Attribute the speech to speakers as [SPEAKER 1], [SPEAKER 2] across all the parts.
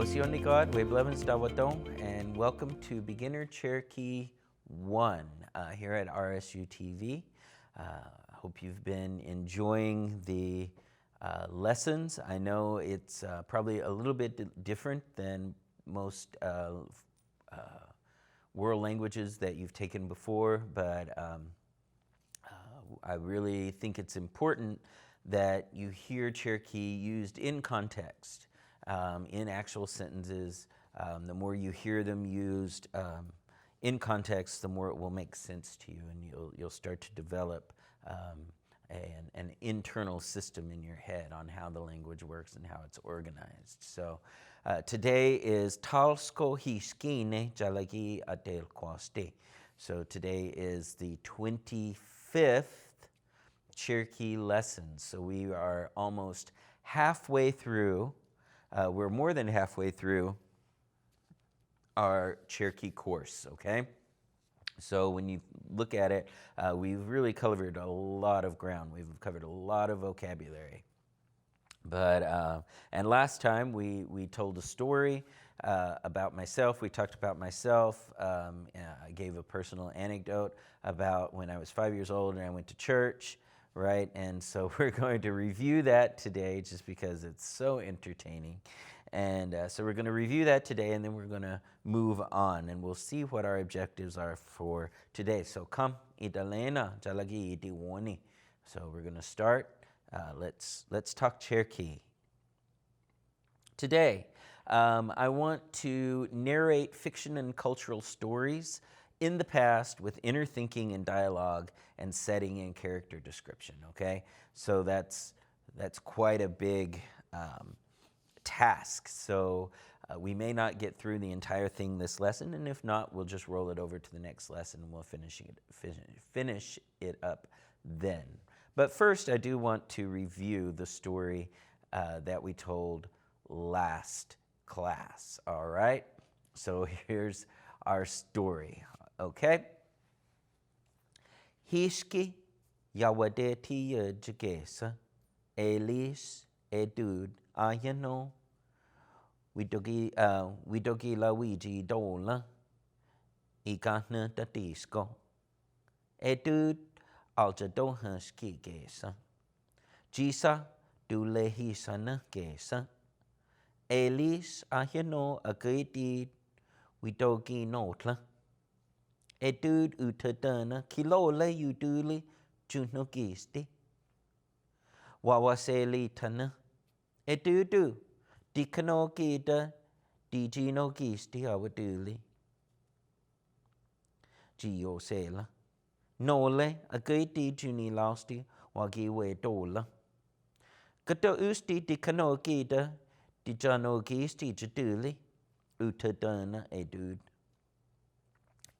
[SPEAKER 1] Osionikot, Weblevens Dawatong, and welcome to Beginner Cherokee 1 here at RSU TV. Hope you've been enjoying the lessons. I know it's probably a little bit different than most world languages that you've taken before, but I really think it's important that you hear Cherokee used in context. In actual sentences. The more you hear them used in context, the more it will make sense to you, and you'll start to develop an internal system in your head on how the language works and how it's organized. So today is Talsko Hiskine Jalagi Adel Kwaste. So today is the 25th Cherokee lesson. So we are almost halfway through. We're more than halfway through our Cherokee course, okay? So when you look at it, we've really covered a lot of ground. We've covered a lot of vocabulary. But, and last time we told a story about myself. We talked about myself. I gave a personal anecdote about when I was 5 years old and I went to church. Right, and so we're going to review that today just because it's so entertaining. And so we're going to review that today, and then we're going to move on, and we'll see what our objectives are for today. So come, idalena, jalagi idiwoni. So we're going to start. Let's talk Cherokee. Today, I want to narrate fiction and cultural stories in the past with inner thinking and dialogue and setting and character description, okay? So that's quite a big task. So we may not get through the entire thing this lesson, and if not, we'll just roll it over to the next lesson and we'll finish it up then. But first, I do want to review the story that we told last class, all right? So here's our story. Okay. Hiski yawadeti jagesa elis edud ayano widogi lawiji dola ikana datisco edud aljadohaski gesa jisa dulehisana gesa elis ayano agadi widogi notla edud utadana kilole uduli junogisti wawaseli tana edudu dikanogida diginogisti awaduli giosela nole agadi junilasti wagiwe dola kata usti dikanogida dijanogisti jaduli utadana edud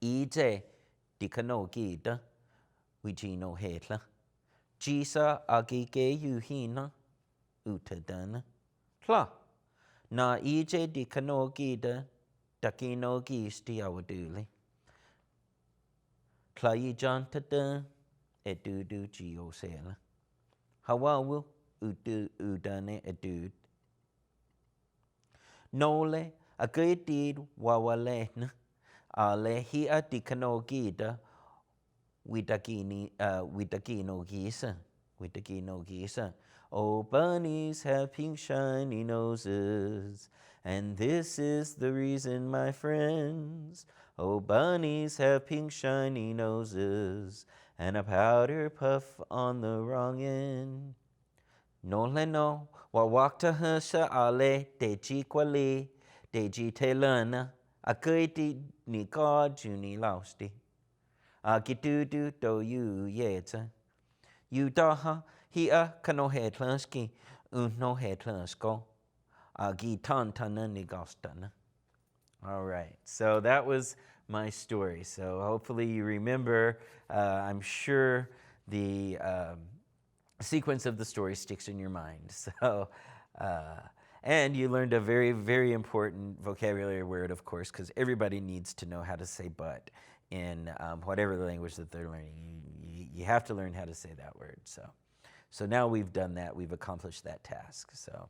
[SPEAKER 1] Ije dikanogida wijino hetla. Jisa agige yuhina utadana. Tla. Na ije dikanogida dakinogisti awaduli. Tla ijantada edudu giosela. Hawawu udane edud. Nole agedid wawalena. Alehia dikanogida widaginogisa. Oh, bunnies have pink shiny noses, and this is the reason, my friends. Oh, bunnies have pink shiny noses, and a powder puff on the wrong end. Nole no, wawakta husha ale deji kwale, deji telana. Akiti ni God juni lausti. Akidudu do you yeta. You daha hia kano hetlanski no hetlansko. Agi tantana ni gostana. All right, so that was my story. So hopefully you remember. I'm sure the sequence of the story sticks in your mind. So. And you learned a very, very important vocabulary word, of course, because everybody needs to know how to say but in whatever the language that they're learning. You have to learn how to say that word. So now we've done that. We've accomplished that task. So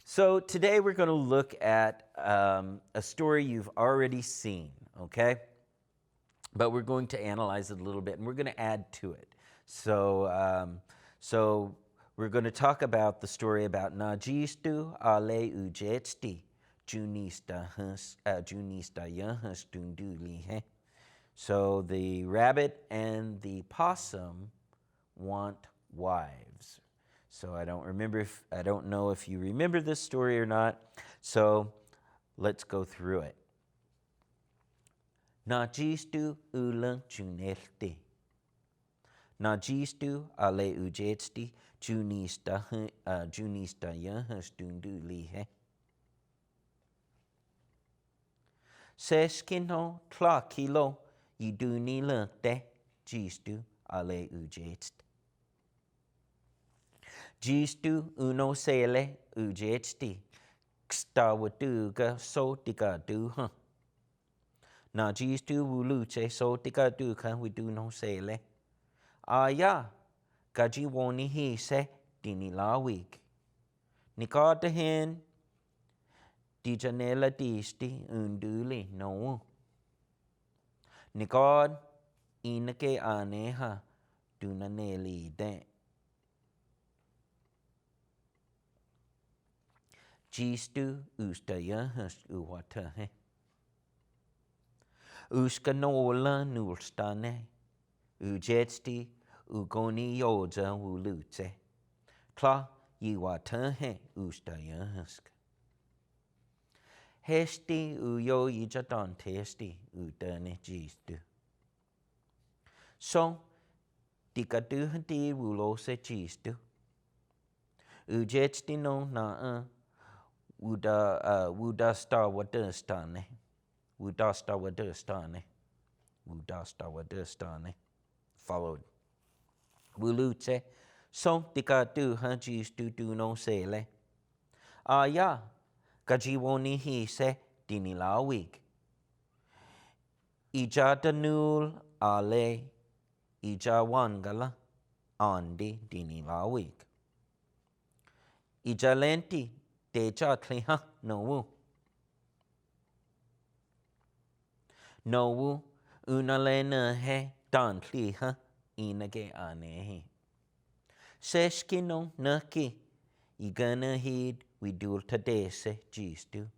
[SPEAKER 1] So today we're going to look at a story you've already seen, okay? But we're going to analyze it a little bit, and we're going to add to it. So we're going to talk about the story about Najistu ale ujetsti junista yahas dunduli. So the rabbit and the possum want wives. So I don't know if you remember this story or not. So let's go through it. Najistu ulang junelti. Najistu ale ujetsti junista yahas dunduli. Seskino tla kilo yiduni lante jistu ale ujetsti. Jistu uno sele ujetsti kstawatuga so tika duha. Na jistu wuluche so tika duka we do no sele. Aya gaji woni hi se dini la week. Nikatahin di janela disti unduli no. Nikad inake aneha dunaneli de. Jistu ustayahas uwatahe. Uskanola nulstane. Ujetsti ugoni yoja wulute. Tla yiwatahe ustayahask. Hesti uyo ijadan testi udane jistu. So dikaduhati wulose jistu. Ujetsti no na Wudasta wadustane. Wudasta wadustane. Wudasta wadustane. Followed. Wulute. So tika du hajis du no sele. Ya. Gajiwoni hi se dini la week. Ija danul ale. Ija wangala. Andi dini la week. Ija lenti. Deja kliha no unalena he dan kliha inage anehe. Seskino naki igana hid we dul tadese jistu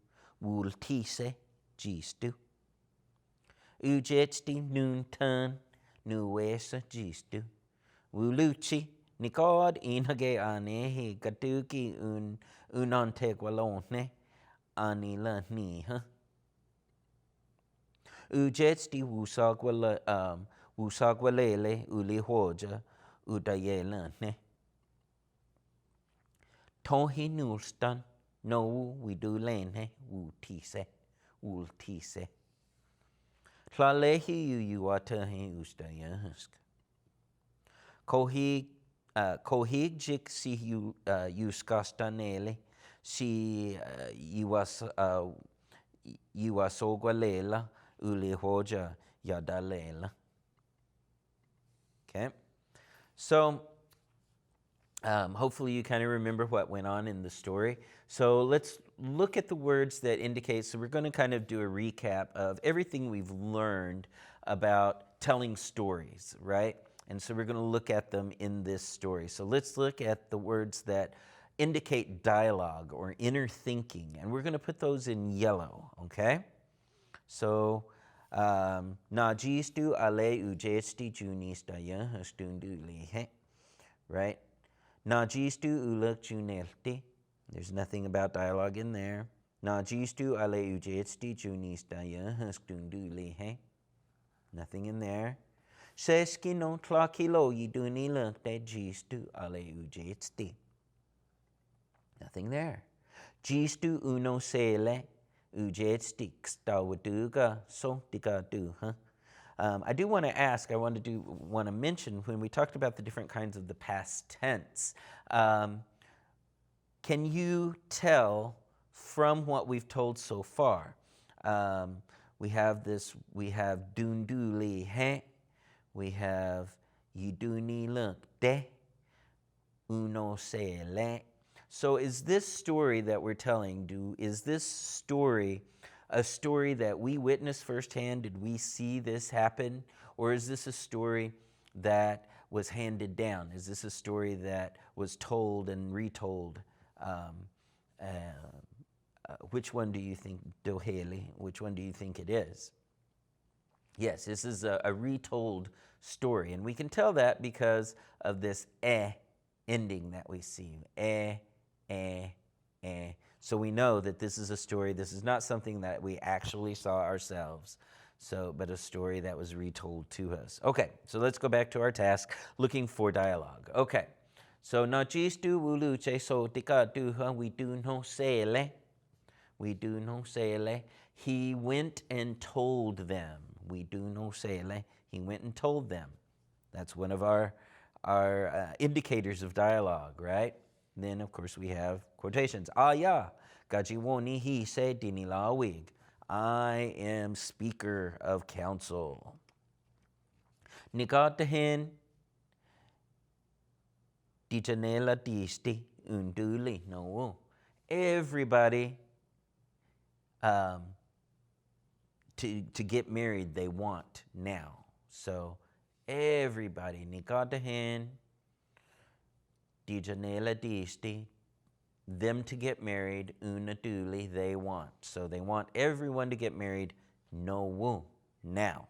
[SPEAKER 1] wul tise jistu. Ujetsti nuntan nuesa jistu. Wuluchi nikod inage anehe gatuki unantegualone anila niha. Ujetsti wusagwalele ulihoja udayelane. Tohi nulstan no widulene wultise. Tlalehi uyuatahe ustayahask. Kohig si yuskastanele si yuasogwalela ulihoja yadalela. Okay, so hopefully you kind of remember what went on in the story. So let's look at the words that indicate, so we're going to kind of do a recap of everything we've learned about telling stories, right? And so we're going to look at them in this story. So let's look at the words that indicate dialogue or inner thinking, and we're going to put those in yellow, okay? So, najistu ale ujesti junista yahastundu lihe, right? Najistu ulak junelti. There's nothing about dialogue in there. Najistu ale ujesti junista yahastundu lihe. Nothing in there. Seskino tlakilo yiduni lakte jistu ale ujetsti. Nothing there. Jistu uno sele ujetsti kstawaduga so tika du, huh? I do want to ask, I want to mention when we talked about the different kinds of the past tense, can you tell from what we've told so far? We have dunduli he, we have yiduni luk de, uno se le. So is this story that we're telling, is this story a story that we witnessed firsthand? Did we see this happen? Or is this a story that was handed down? Is this a story that was told and retold? Which one do you think, Dohele, which one do you think it is? Yes, this is a retold story. And we can tell that because of this ending that we see. So we know that this is a story. This is not something that we actually saw ourselves, but a story that was retold to us. Okay, so let's go back to our task, looking for dialogue. Okay, so na jistu wulu che so tika duha we do no sele. We do no sele. He went and told them. We do no sele. He went and told them. That's one of our indicators of dialogue, right? And then, of course, we have quotations. Ya, gajiwoni he said dinilawig. I am speaker of council. Nikatahin dijanela disti unduli. No. Everybody to get married they want now. So everybody, nikatahin, dijanela disti, them to get married, unaduli, they want. So they want everyone to get married, no woo, now.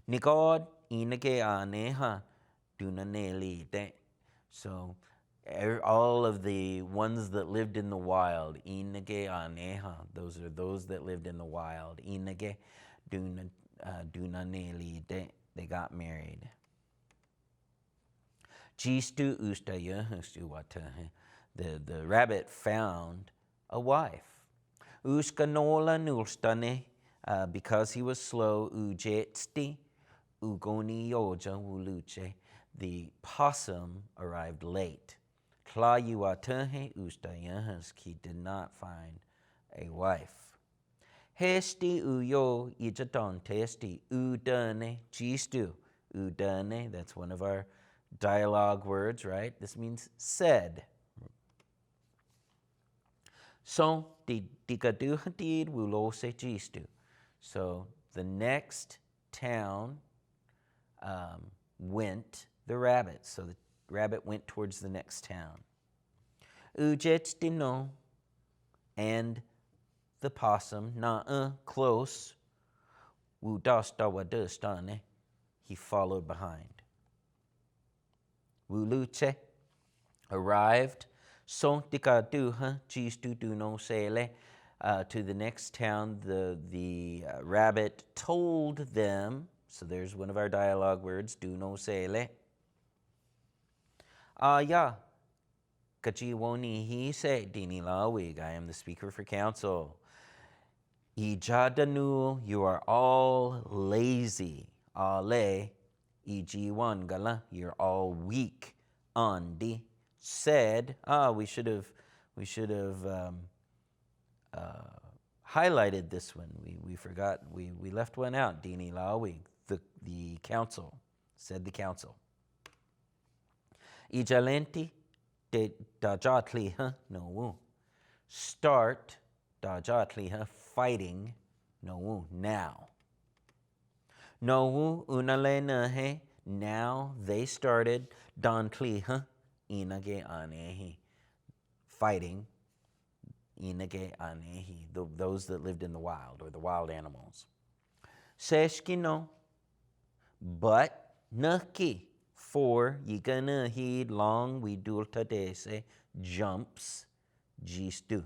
[SPEAKER 1] Nikod inake aneha dunaneli de. So all of the ones that lived in the wild, inage aneha, those are those that lived in the wild. Inage dunaneli de, they got married. Jistu ustaya watahe. The rabbit found a wife. Uskanola nulstane, because he was slow, ujetsti, ugoni yoja wuluche. The possum arrived late. Tlayuatahe ustayahaski did not find a wife. Hesti uyo ijaton testi udane jistu. Udane, that's one of our dialogue words, right? This means said. So dikaduhatid wulose jistu. So the next town went the rabbit. So the rabbit went towards the next town. Ujetstino, and the possum, close. Wudasta, he followed behind. Wuluche, arrived. Sontika jistu duno sele, to the next town. The rabbit told them. So there's one of our dialogue words, duno sele. Ya, kachiwoni he se dinilawig. I am the speaker for council. Ijadanu, you are all lazy. Ale, ijiwan gala, you're all weak. Andi, said. We should have highlighted this one. We forgot. We left one out. Dini lawig, the council, said the council. Ijalenti de dajatli no. Start dajatli fighting no now. No unale he, now they started dantli inage anehi, fighting inage anehi, those that lived in the wild or the wild animals. Seshkino, but naki, for yigana heed long we dulta dese jumps jistu.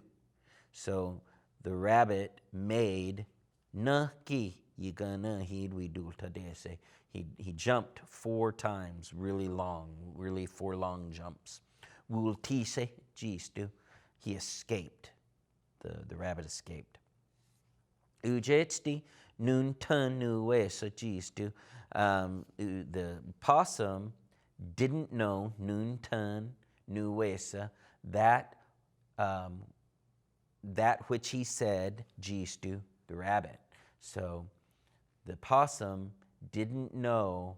[SPEAKER 1] So the rabbit made naki yigana heed we dulta dese. He jumped 4 times, really long, 4 long jumps. Wultise jistu. He escaped. The rabbit escaped. Ujetsti nun nuesa jistu. The possum didn't know nun nuesa, that which he said jistu, the rabbit. So the possum didn't know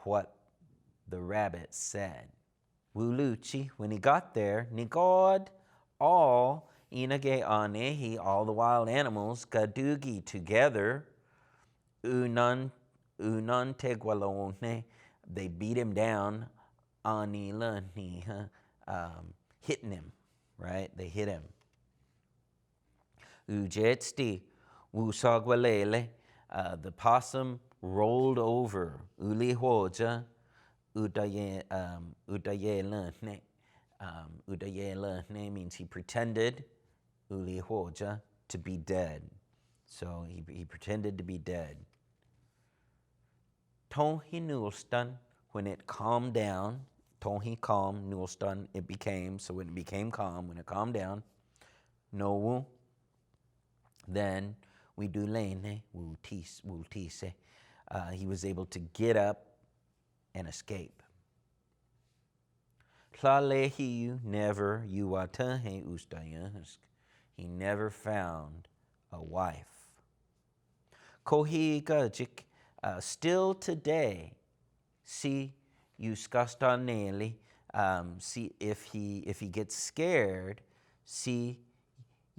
[SPEAKER 1] what the rabbit said. Wuluchi, when he got there, Nigod, all Inage Anehi, all the wild animals, Gadugi together, Unan Tegwalone, they beat him down, Anilani, hitting him, right? They hit him. Ujetsti, Wusagwalele, the possum rolled over, Ulihoja, Udayelane. Udayelane means he pretended, Ulihoja, to be dead. So he pretended to be dead. Tonhi Nulstan, when it calmed down, Tonhi calm, Nulstan, it became, so when it became calm, when it calmed down, Nowu, then we do lene, wultise. He was able to get up and escape. Tlalehiu never yuatahe ustayansk. He never found a wife. Kohi gajik, still today, see yuskastaneli, see if he gets scared, see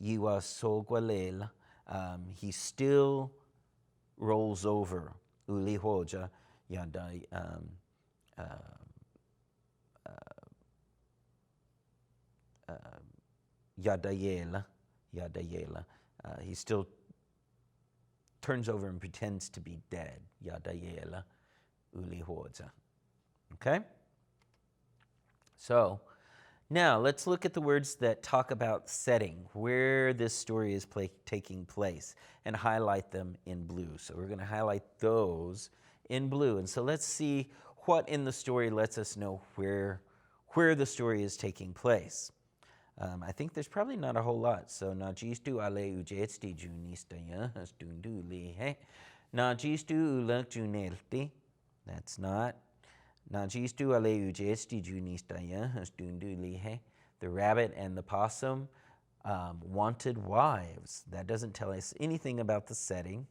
[SPEAKER 1] yuasogwalela, he still rolls over. Ulihoja yadai Yadayela. He still turns over and pretends to be dead. Yadayela Ulihoja. Okay? So, now let's look at the words that talk about setting, where this story is taking place, and highlight them in blue. So we're going to highlight those in blue. And so let's see what in the story lets us know where the story is taking place. I think there's probably not a whole lot. So najistu ale ujetsti junistaya hastundu lihe. Najistu ula junelti. That's not. Najistu ale ujetsti junistaya hastundu lihe. The rabbit and the possum wanted wives. That doesn't tell us anything about the setting.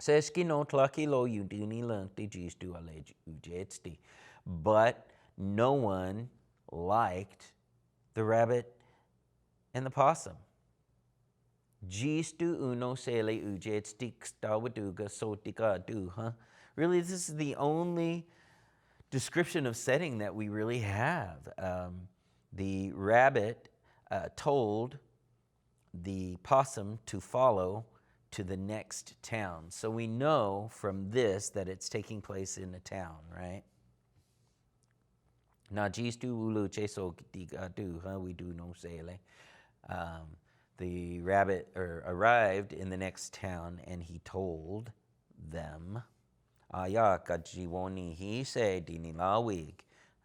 [SPEAKER 1] Seski no tlaki lo uduni lanti jistu ale ujetsti. But no one liked the rabbit and the possum. Jistu uno sele ujetsti kstawaduga sotika du, huh? Really, this is the only description of setting that we really have. The rabbit told the possum to follow to the next town. So we know from this that it's taking place in a town, right? Najistu ulu cheso digadu, huh? We do no sele. The rabbit arrived in the next town and he told them, Ayaka jiwoni he said dinilawig,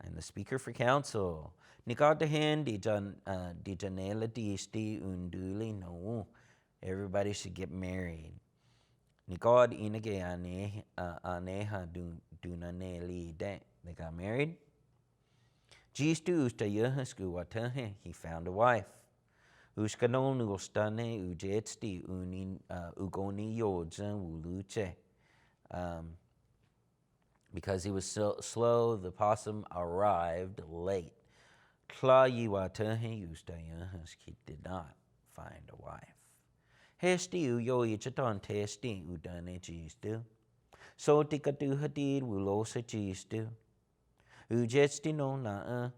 [SPEAKER 1] and the speaker for council. Nikadahin dijanela disti unduli no. Everybody should get married. Nikad inage aneha dunaneli de. They got married. Jistu ustayahasku watahe. He found a wife. Uskanon ustane ujetsti ugoni yodza wuluche. Because he was so slow, the possum arrived late. He did not find a wife. Hesti uyo ichaton testi udane jistu. So tikatu hadid wulosa jistu. Ujetsti no na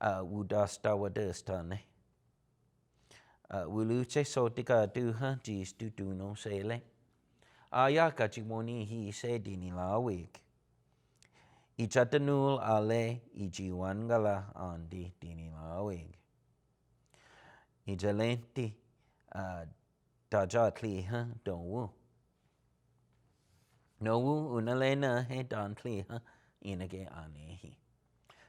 [SPEAKER 1] wudasta wadastane. Wuluche so tikatu ha jistu do no sele. Ayaka jimoni he said dinilawig. Ichatanul ale ijiwangala andi dinilawig. Ijalenti dajatli ha donwu. Nowu unalena he dantli ha inage anehi.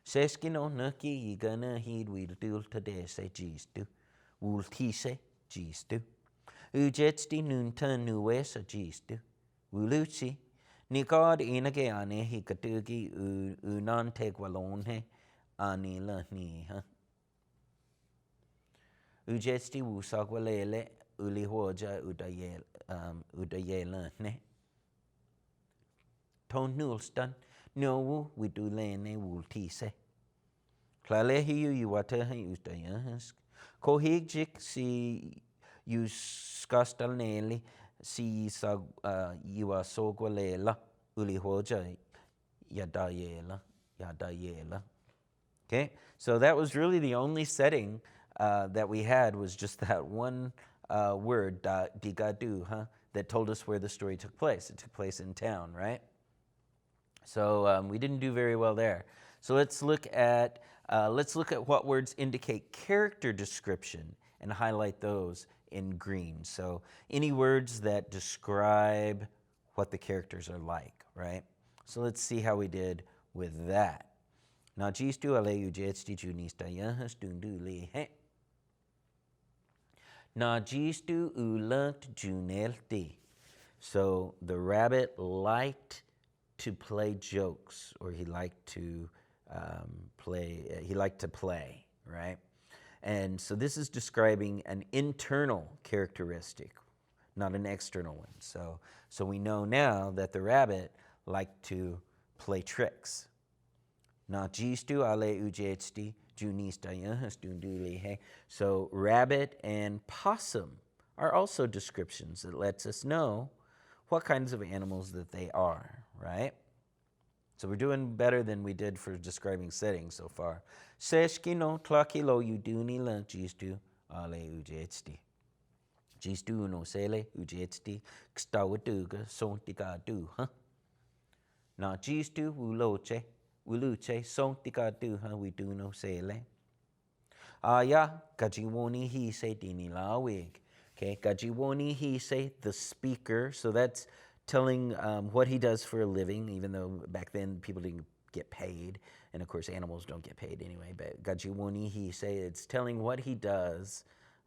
[SPEAKER 1] Seskino nuki yigana hid wildul tadese jistu. Wultise jistu. Ujetsti nunta nuesa jistu. Wuluchi. Nikad inage anehi katugi unan tegwalonhe anila niha. Ujetsti wusagwalele ulihoja udayelane. Ton nulstan nowu widulene wultise. Plalehiu yuatahi ustayahask. Kohijik si yuskastalneli si sa yuasogwalela ulihoja yadayela. Okay, so that was really the only setting that we had was just that one word, digadu, that told us where the story took place. It took place in town, right? So we didn't do very well there. So let's look at what words indicate character description and highlight those in green. So any words that describe what the characters are like, right? So let's see how we did with that. Najistu aleyu jetsti junista yahas dundu lehe. Najistu ulant junelti. So the rabbit liked to play jokes, or he liked to play, right? And so this is describing an internal characteristic, not an external one. So we know now that the rabbit liked to play tricks. Najistu ale ujetsti junista yahas dundulehe. So rabbit and possum are also descriptions that lets us know what kinds of animals that they are, right? So we're doing better than we did for describing settings so far. Seskino tlakilo uduni la jistu ale ujetsti. Jistu no sele ujetsti kstawatuga sontikadu, Na jistu uloche sontikadu we do no sele. Aya gajiwoni he say dini lawig. Okay, gajiwoni he say the speaker. So that's telling what he does for a living, even though back then people didn't get paid. And of course, animals don't get paid anyway. But gajiwoni he say, it's telling what he does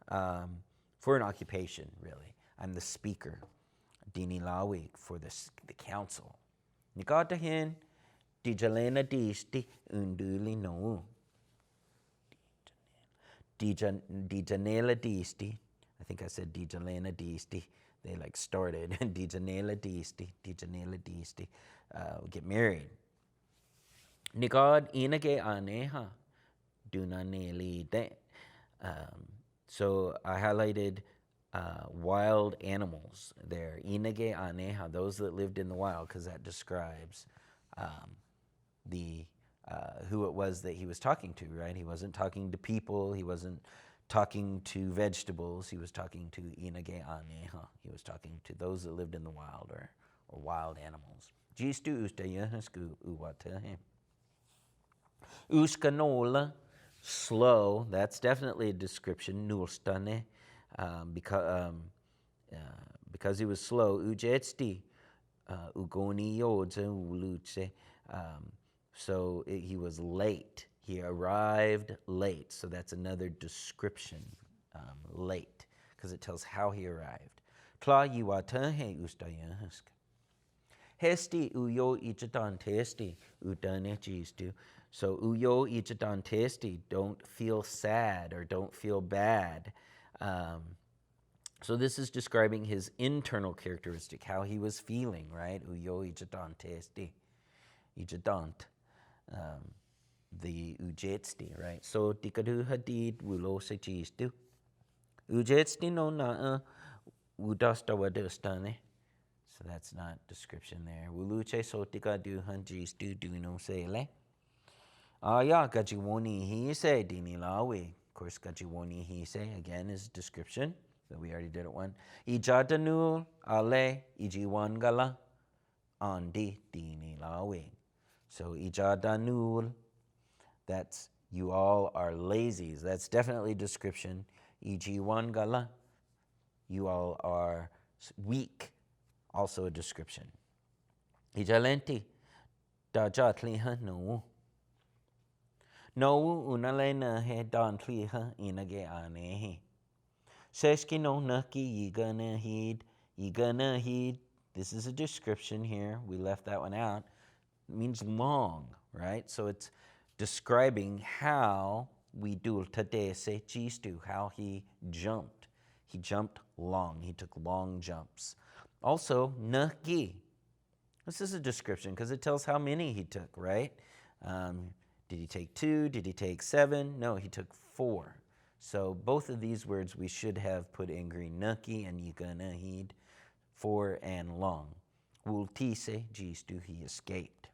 [SPEAKER 1] for an occupation, really. I'm the speaker. Dini lawig for the council. Nikatahin dijalena disti unduli no. Dijanela disti. I think I said dijalena disti. They like started. Dijanela disti. Get married. Nikad inage aneha. Dunaneli de. So I highlighted wild animals there. Inage aneha, those that lived in the wild, because that describes who it was that he was talking to, right? He wasn't talking to people. He wasn't talking to vegetables. He was talking to inage aneha. He was talking to those that lived in the wild or wild animals. Jistu ustayahasku uwatahe. Uskanola, slow. That's definitely a description. Nulstane, because he was slow. Ujetsti, ugoni yodze uluche. So he was late. He arrived late. So that's another description, late, because it tells how he arrived. Tla yiwatahe ustayahask. Hesti uyo ichatan testi udane jistu. So uyo ichatan testi, don't feel sad or don't feel bad. So this is describing his internal characteristic, how he was feeling, right? Uyo ichatan testi. Ichadant. The ujetsti, right? So tikadu hadid wulo se jistu. Ujetsti no na udasta wadustane. So that's not description there. Wuluche sotika du hanjis du no sele. Aya gajiwoni he say dini lawe. Of course, gajiwoni he say again is description. So we already did it one. Ijadanul ale ijiwangala andi dini lawe. So ijadanul, that's you all are lazies. That's definitely description. Ijiwangala, you all are weak. Also a description. Ijalenti dajatliha no. No unalena he dantliha inage anehi. Seski no naki yigana heed. This is a description here. We left that one out. It means long, right? So it's describing how we do tadese jistu, how he jumped. He jumped long. He took long jumps. Also, naki. This is a description because it tells how many he took, right? Did he take 2? Did he take 7? No, he took 4. So both of these words we should have put in green. Nuki and yiganahid, 4 and long. Ultise, jistu, he escaped.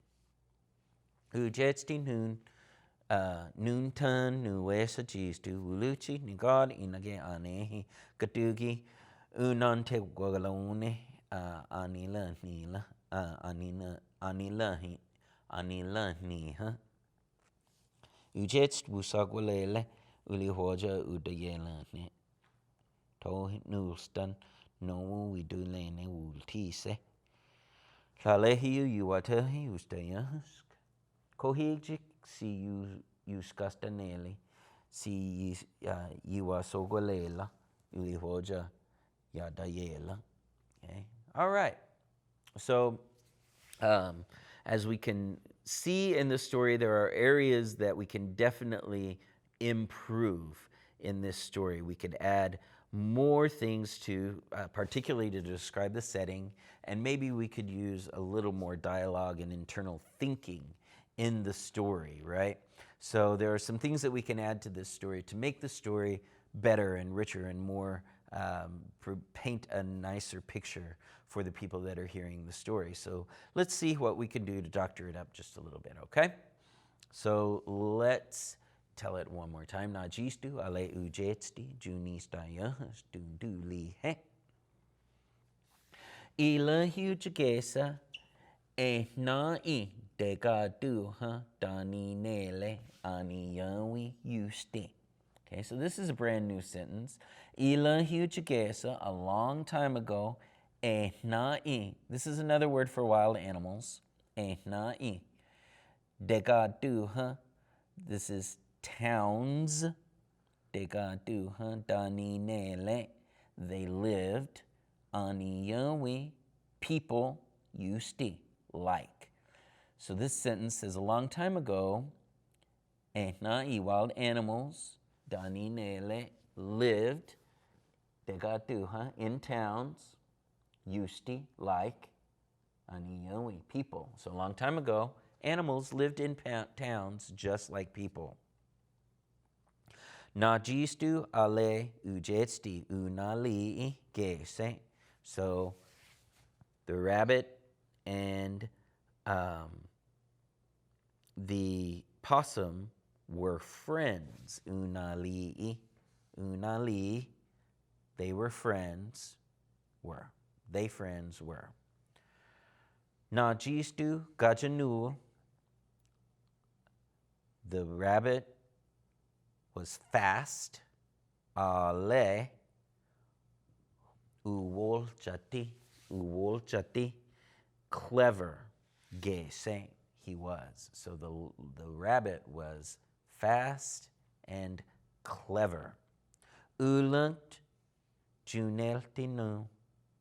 [SPEAKER 1] Ujetsti noon tun nuesa jistu, uluchi nigod inage anehi, katugi, unante guagalone, anila nila, anila niha. Ujetst busagwalele, ulihoja udayelane. Tohit nulstan, no we do lene ultise. Kalehiu yuatahi ustayask. Kohijik si yuskastaneli, si yuasogwalela, ulihoja yadayela. Okay. All right. So, as we can see in the story, there are areas that we can definitely improve in this story. We could add more things to, particularly to describe the setting, and maybe we could use a little more dialogue and internal thinking in the story, right? So there are some things that we can add to this story to make the story better and richer and more, paint a nicer picture for the people that are hearing the story. So let's see what we can do to doctor it up just a little bit, okay? So let's tell it one more time. Najistu ale ujetsti junistayahas dunduli he. Ila hujagesa e na I degaduha dani nele ani yawi yusti. Okay, so this is a brand new sentence. Ila hujagesa, a long time ago, e na I. This is another word for wild animals. E na I. Degaduha, this is towns. Degaduha dani nele, they lived. Ani yawi, people, yusti, like. So this sentence says a long time ago, Ehnai, wild animals, Dani nele, lived, Degatuha, in towns, Yusti, like, Aniyawi, people. So a long time ago, animals lived in towns just like people. Najistu ale ujetsti unali gese. So the rabbit and the possum were friends. Unali, they were friends, were. They friends were. Najistu gajanul, the rabbit was fast. Ale uwolchati, clever. Gese, he was. So the rabbit was fast and clever. Ulant juneltinu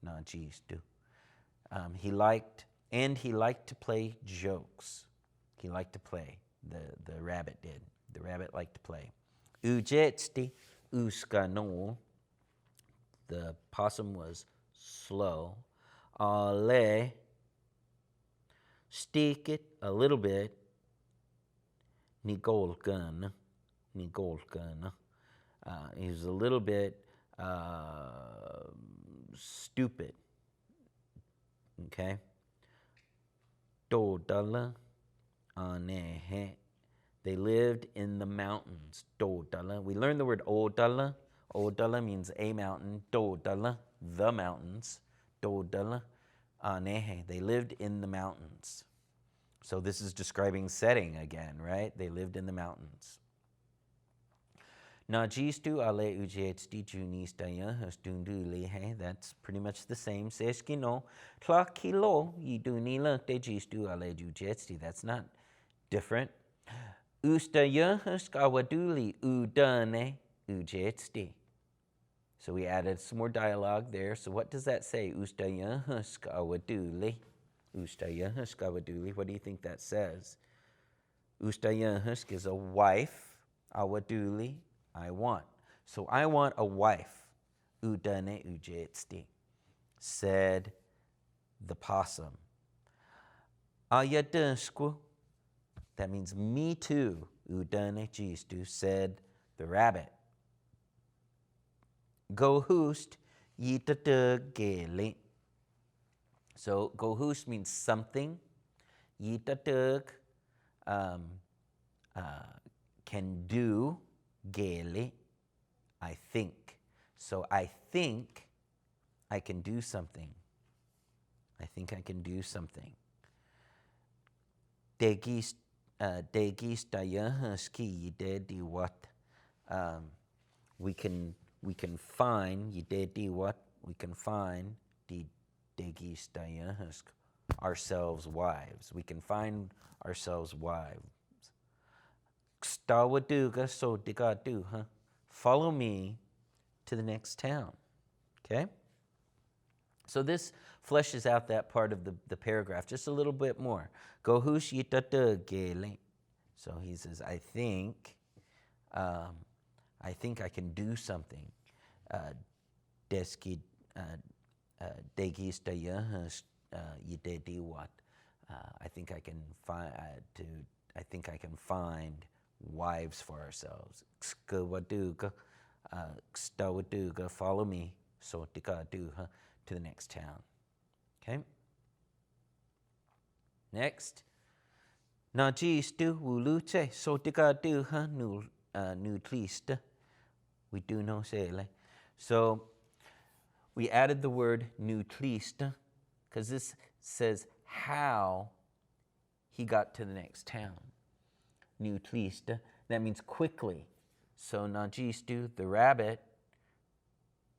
[SPEAKER 1] najistu. He liked to play jokes. He liked to play. The rabbit did. The rabbit liked to play. Ujetsti uskanol. The possum was slow. Ale, stick it a little bit. Nigolgan. He was a little bit stupid. Okay. Dodala anehe. They lived in the mountains. Dodala. We learned the word odala. Odala means a mountain. Dodala, the mountains. Dodala anehe. They lived in the mountains. So this is describing setting again, right? They lived in the mountains. Najistu ale ujetsti junistaya hastundulihe. That's pretty much the same. Seskino tlakilo yidunila tejistu ale ujetsti. That's not different. Ustaya haskawaduli udane ujetsti. So we added some more dialogue there. So what does that say? Ustaya haskawaduli. Ustaya haskawaduli. What do you think that says? Ustaya husk is a wife. Awaduli, I want. So I want a wife. Udane ujetsti, said the possum. Ayadusku That means me too. Udane jistu, said the rabbit. Go hoost yitata gele. So go hoost means something. Yitata can do. Gele, I think. So I think I can do something. I think I can do something. Degistayahski yidedi what? We can find yidedi what? We can find the degistayahsk ourselves wives. We can find ourselves wives. Kstawaduga so digadu, huh? Follow me to the next town. Okay? So this fleshes out that part of the paragraph just a little bit more. Gohush yitata gele. So he says, I think I can do something. Deski degistaya yidedi what? I think I can find wives for ourselves. Kskawaduga, kstawaduga, follow me. So tikadu, to the next town. Okay? Next. Najistu wuluche so tikadu nutlista. We do know sele. So we added the word nutlista because this says how he got to the next town. Nutlista. That means quickly. So Najistu, the rabbit,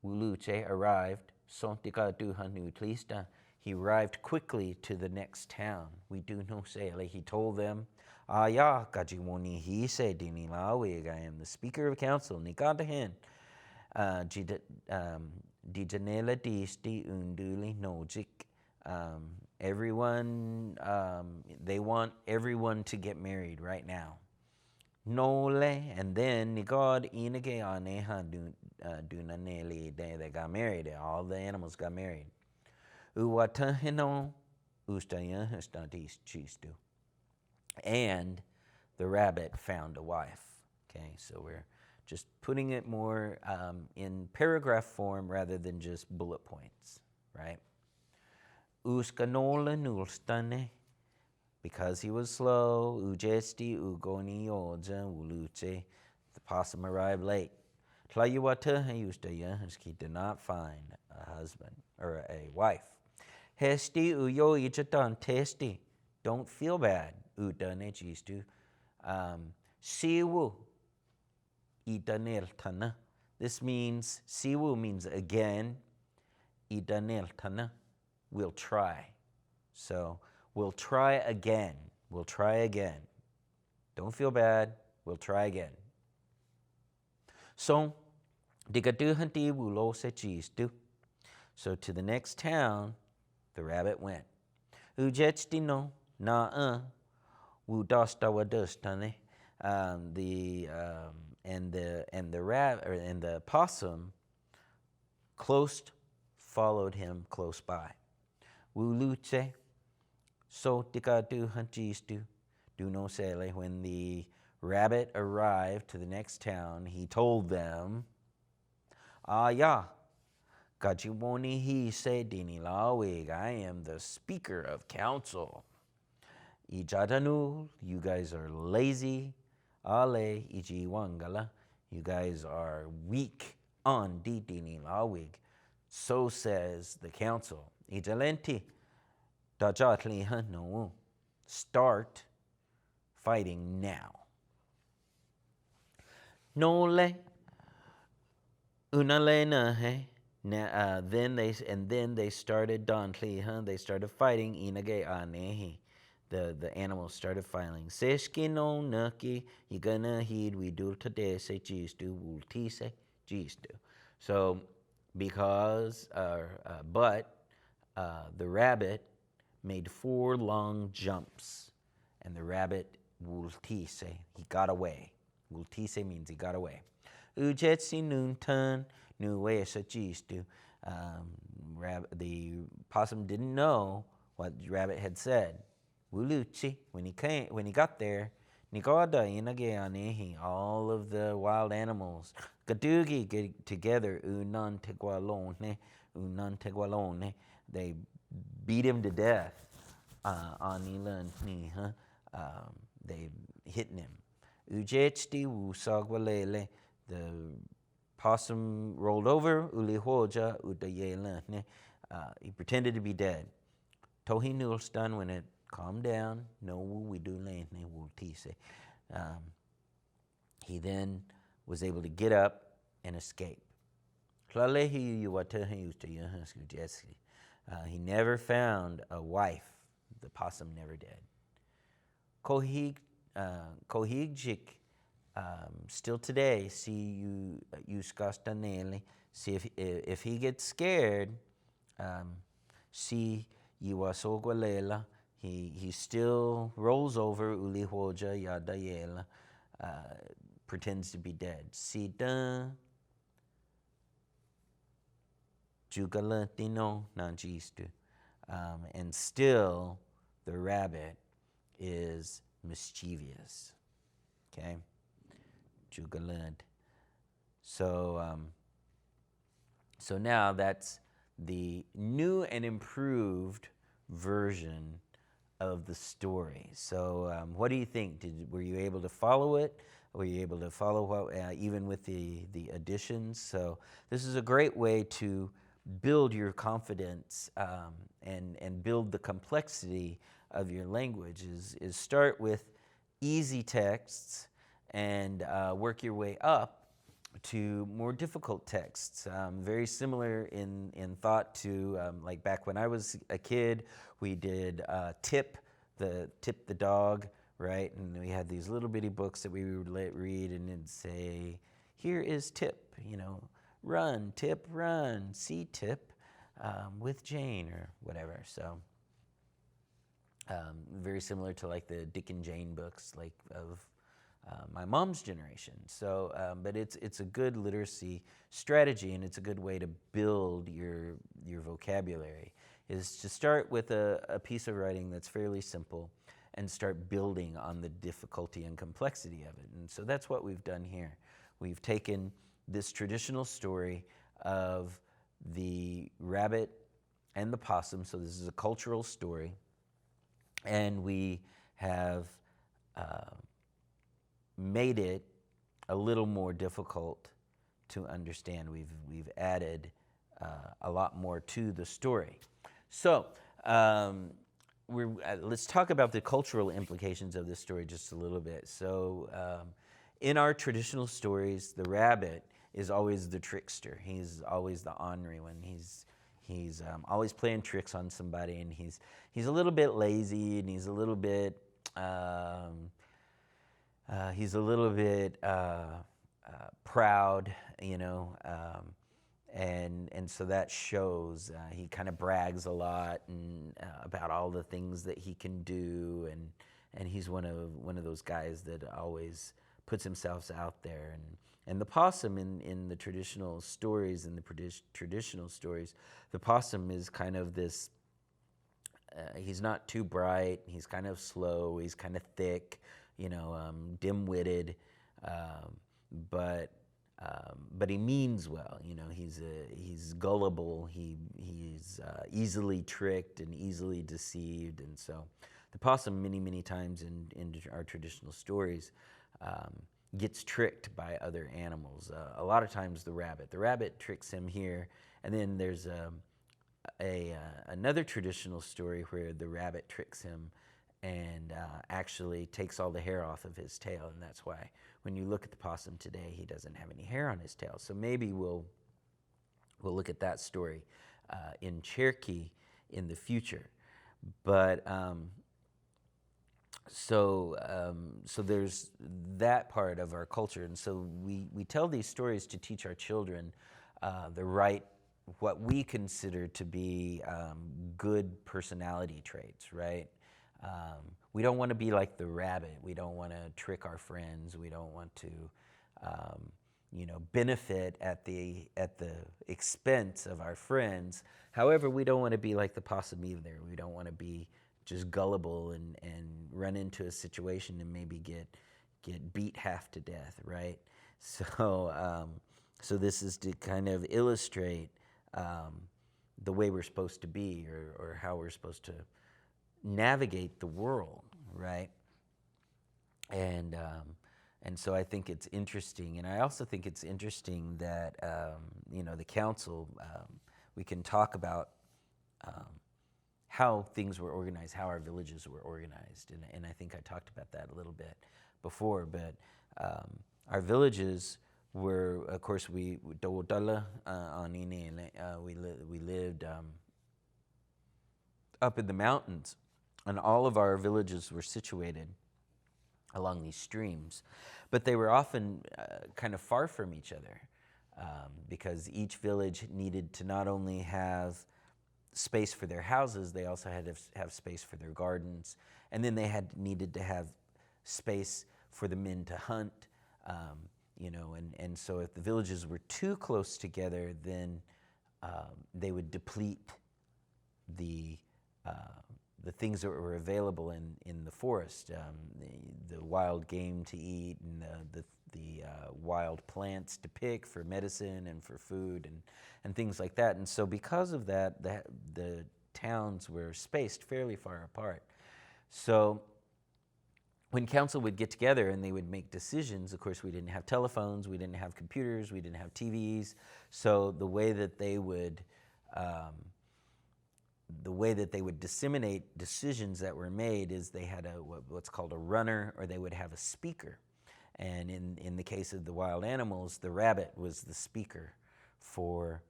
[SPEAKER 1] wuluche, arrived. He arrived quickly to the next town. We do know sele. He told them, Aya, kajiwoni he said, I am the speaker of council. Nikadahen. Dijanela disti unduli nojik. Everyone, they want everyone to get married right now. Nole, and then Nigod inage aneha dunaneli, they got married. All the animals got married. Uwatahino ustaya hestatis chistu. And the rabbit found a wife. Okay, so we're just putting it more in paragraph form rather than just bullet points, right? Uskanola nulstane. Because he was slow, ujesti ugoni oja uluche, the possum arrived late. Tlayuwata hayustaya, he did not find a husband or a wife. Hesti uyo ichatan testi, don't feel bad. Udane jistu. Siwu idanel tana. This means, siwu means again, idanel tana, we'll try. So, we'll try again. We'll try again. Don't feel bad. We'll try again. So, digadu wulo se jistu. So to the next town, the rabbit went. Ujechti na wudasta wadustane. And the possum close followed him close by. Wuluche. So tikadu hanchistu. Do no sele. When the rabbit arrived to the next town, he told them, ya, kajiwoni he said dini lawig, I am the speaker of council. Ijatanu, you guys are lazy. Ale iji wangala, you guys are weak on di dini lawig. So says the council. Ijalenti. No, start fighting now. Nole unalena he. Then they started Dantli, they started fighting inage anehi. The animals started fighting. Seshki no nuki, you gonna heed we do today se jistu wulti se jistu. So because the rabbit made 4 long jumps, and the rabbit wultise, he got away. Wultise means he got away. Ujetsi nuntan nuwesa jistu. The possum didn't know what the rabbit had said. Wuluchi, when he got there, Nigoda inageanehi, all of the wild animals, Gadugi get together, unan tegualone, they beat him to death. Anilan ni, they hitting him. Ujechti usagwalele, the possum rolled over, ulihoja udayelane, he pretended to be dead. Tohi Nulstan, when it calmed down, no we do lane will tise. He then was able to get up and escape. He never found a wife. The possum never did. Kohigjik, still today, see you skastanele. See if he gets scared, see Iwasogwalela, he still rolls over Ulihoja Yadayela, pretends to be dead. Sida Jugalantino Nanjistu. And still the rabbit is mischievous. Okay? Jugalant. So now that's the new and improved version of the story. So what do you think? Were you able to follow it? Were you able to follow what, even with the additions? So this is a great way to build your confidence and build the complexity of your language. Is start with easy texts and work your way up to more difficult texts, very similar in thought to like back when I was a kid, we did Tip the dog, right? And we had these little bitty books that we would read, and it'd say, "Here is Tip," run, Tip, run, see Tip with Jane or whatever. So very similar to like the Dick and Jane books, like of my mom's generation. So, but it's a good literacy strategy, and it's a good way to build your vocabulary, is to start with a piece of writing that's fairly simple and start building on the difficulty and complexity of it. And so that's what we've done here. We've taken this traditional story of the rabbit and the possum, so this is a cultural story, and we have made it a little more difficult to understand. We've added a lot more to the story. So let's talk about the cultural implications of this story just a little bit. So in our traditional stories, the rabbit is always the trickster. He's always the ornery one. He's always playing tricks on somebody, and he's a little bit lazy, and he's a little bit proud, and so that shows. He kind of brags a lot and about all the things that he can do, and he's one of those guys that always puts himself out there. And the possum in the traditional stories, the possum is kind of this. He's not too bright. He's kind of slow. He's kind of thick. Dim-witted, but he means well. He's gullible. He's easily tricked and easily deceived, and so the possum many times in our traditional stories gets tricked by other animals. A lot of times the rabbit tricks him here, and then there's another traditional story where the rabbit tricks him and actually takes all the hair off of his tail, and that's why when you look at the possum today, he doesn't have any hair on his tail. So maybe we'll look at that story in Cherokee in the future. But so there's that part of our culture, and so we tell these stories to teach our children what we consider to be good personality traits, right? We don't want to be like the rabbit. We don't want to trick our friends. We don't want to, benefit at the expense of our friends. However, we don't want to be like the possum either. We don't want to be just gullible and run into a situation and maybe get beat half to death, right? So so this is to kind of illustrate the way we're supposed to be, or how we're supposed to navigate the world, right? And so I think it's interesting, and I also think it's interesting that the council, we can talk about how things were organized, how our villages were organized, and I think I talked about that a little bit before. But our villages were, of course, we lived up in the mountains, and all of our villages were situated along these streams, but they were often kind of far from each other, because each village needed to not only have space for their houses, they also had to have space for their gardens, and then they needed to have space for the men to hunt, and so if the villages were too close together, then they would deplete the things that were available in the forest, the wild game to eat, and the wild plants to pick for medicine and for food and things like that. And so because of that, the towns were spaced fairly far apart. So when council would get together and they would make decisions, of course, we didn't have telephones, we didn't have computers, we didn't have TVs. So the way that they would disseminate decisions that were made is they had what's called a runner, or they would have a speaker. And in the case of the wild animals, the rabbit was the speaker for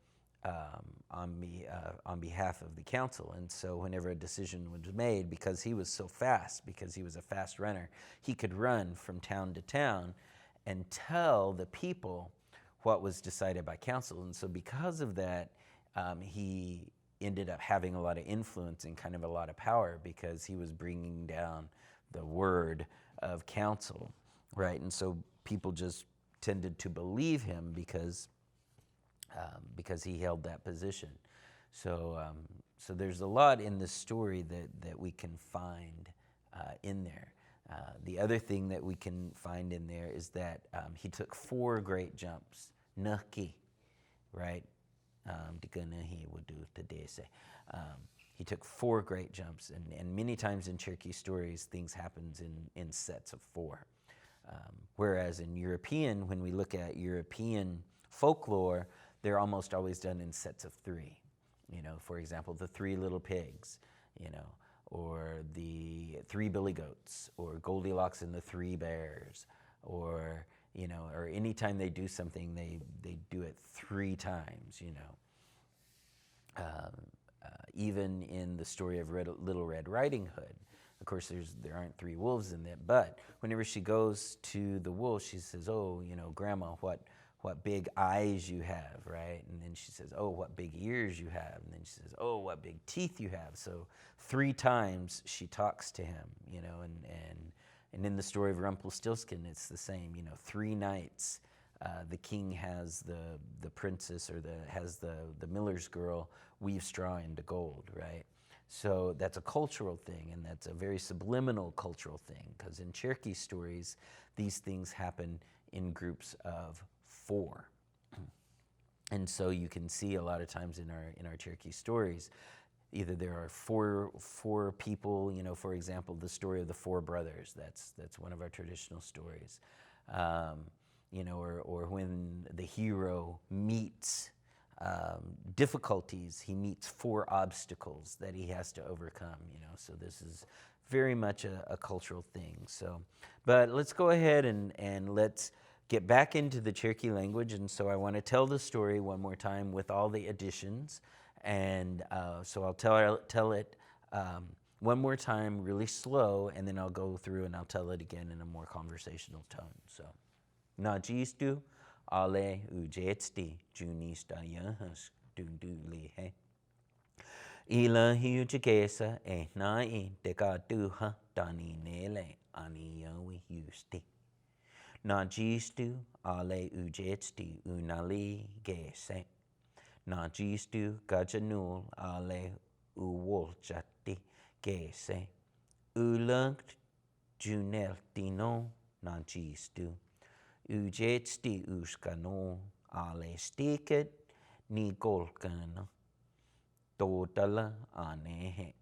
[SPEAKER 1] on behalf of the council. And so whenever a decision was made, because he was so fast, because he was a fast runner, he could run from town to town and tell the people what was decided by council. And so because of that, he ended up having a lot of influence and kind of a lot of power, because he was bringing down the word of council, right? And so people just tended to believe him because he held that position. So so there's a lot in this story that we can find in there. The other thing that we can find in there is that he took 4 great jumps, Nuki, right? He took 4 great jumps, and many times in Cherokee stories, things happen in sets of 4. Whereas in European, when we look at European folklore, they're almost always done in sets of 3. For example, the 3 little pigs, or the 3 billy goats, or Goldilocks and the 3 bears, or or anytime they do something, they do it 3 times, even in the story of Little Red Riding Hood. Of course, there aren't 3 wolves in it, but whenever she goes to the wolf, she says, "Oh, Grandma, what big eyes you have," right? And then she says, "Oh, what big ears you have." And then she says, "Oh, what big teeth you have." So 3 times she talks to him, and in the story of Rumpelstiltskin, it's the same. 3 nights, the king has the princess, or has the miller's girl weave straw into gold, right? So that's a cultural thing, and that's a very subliminal cultural thing, because in Cherokee stories, these things happen in groups of 4. And so you can see a lot of times in our Cherokee stories, either there are four people, for example, the story of the 4 brothers, that's one of our traditional stories, or when the hero meets difficulties, he meets 4 obstacles that he has to overcome, so this is very much a cultural thing. So, but let's go ahead and let's get back into the Cherokee language. And so I want to tell the story one more time with all the additions. And so I'll tell it one more time really slow, and then I'll go through and I'll tell it again in a more conversational tone. So, Najistu ale ujetsti junista yahas dundulihe. Ila hiujekesa nai dekatuha dani nele aniyawi yusti. Najistu ale ujetsti unali gese. Najistu gajanul ale uwoljati Ge se. Ulungt junel dino na gistu. Ujetsti uskano ale stiket ni golkana. Totala anehe.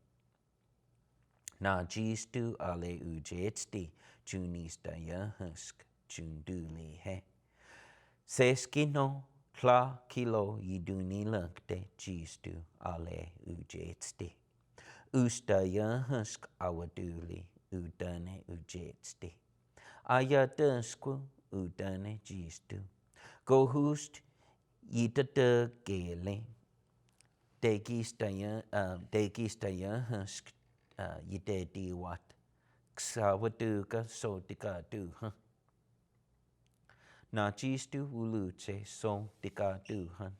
[SPEAKER 1] Na gistu ale ujetsti junista yahusk junduli he. Seskino tla kilo yiduni lukte gistu ale ujetsti. Usta yahusk awaduli udane ujetsti. Ayadusku udane gistu. Gohust yitata gele. Degista yahusk yidediwat. Ksawaduka sotika duha. Na gistu uluce so tika duhan.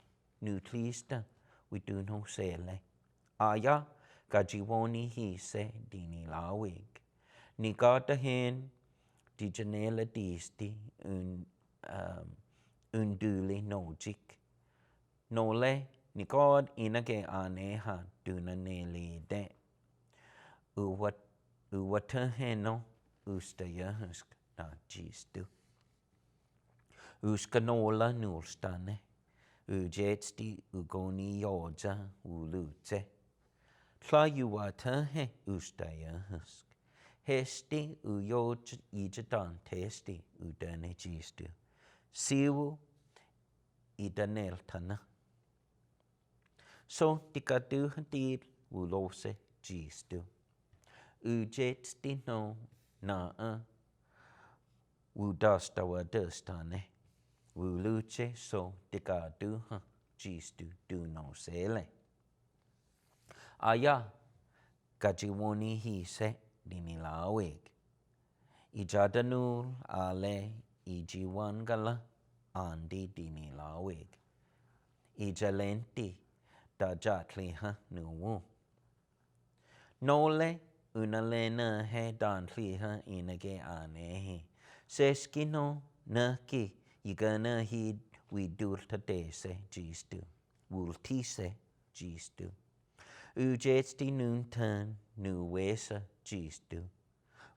[SPEAKER 1] Nutlista widuno sele. Aya gajiwoni hise dini lawig. Ni gata hen di janela disti unduli nojik. Nole ni god inage aneha dunaneli de. Uwataheno ustayahusk na gistu. Uskanola nulstane. Ujetsti ugoni yoja ulute. Tla yuwatahe ustayahusk. Hesti uyoj ijadan testi udane gistu. Siwu idaneltana. So tikadu hadid ulose gistu. Ujetsti no na udastawa dustane. Uluce so tikadu gistu du no sele. Aya gajiwoni hise dinilawig. Ijadanul ale ijiwangala andi dinilawig. Ijalenti dajatliha nuwu. Nole unalena he dantliha inage anehi. Seskino naki yigana hid widultadese gistu. Wultise gistu. Ujetsti nuntan nuwesa gistu.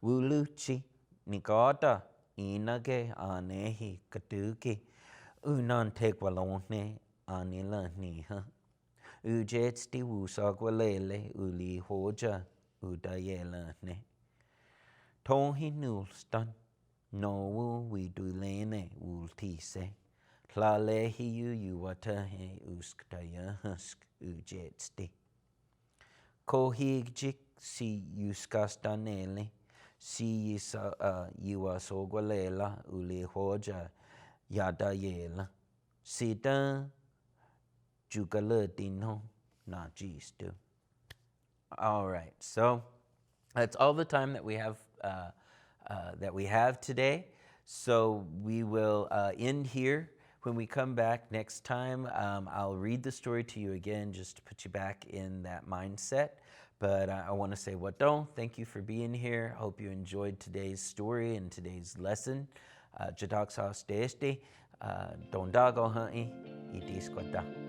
[SPEAKER 1] Wuluchi nigada inage anehi katuki. Unantegwalone anila niha. Ujetsti wusagwalele uli hoja udayela ne. Tohi nulstan. No widulene wultise. Tlalehi yuwatahe usktaya husk ujetsti. Kohigjik si yuskastanele. Si yuasogwalela uli hoja yadayela. Sida jugaladino na gistu. All right, so that's all the time that we have today. So we will end here. When we come back next time, I'll read the story to you again just to put you back in that mindset. But I want to say, thank you for being here. I hope you enjoyed today's story and today's lesson. Jadaksas deste, dondago ha'i, itis kwata.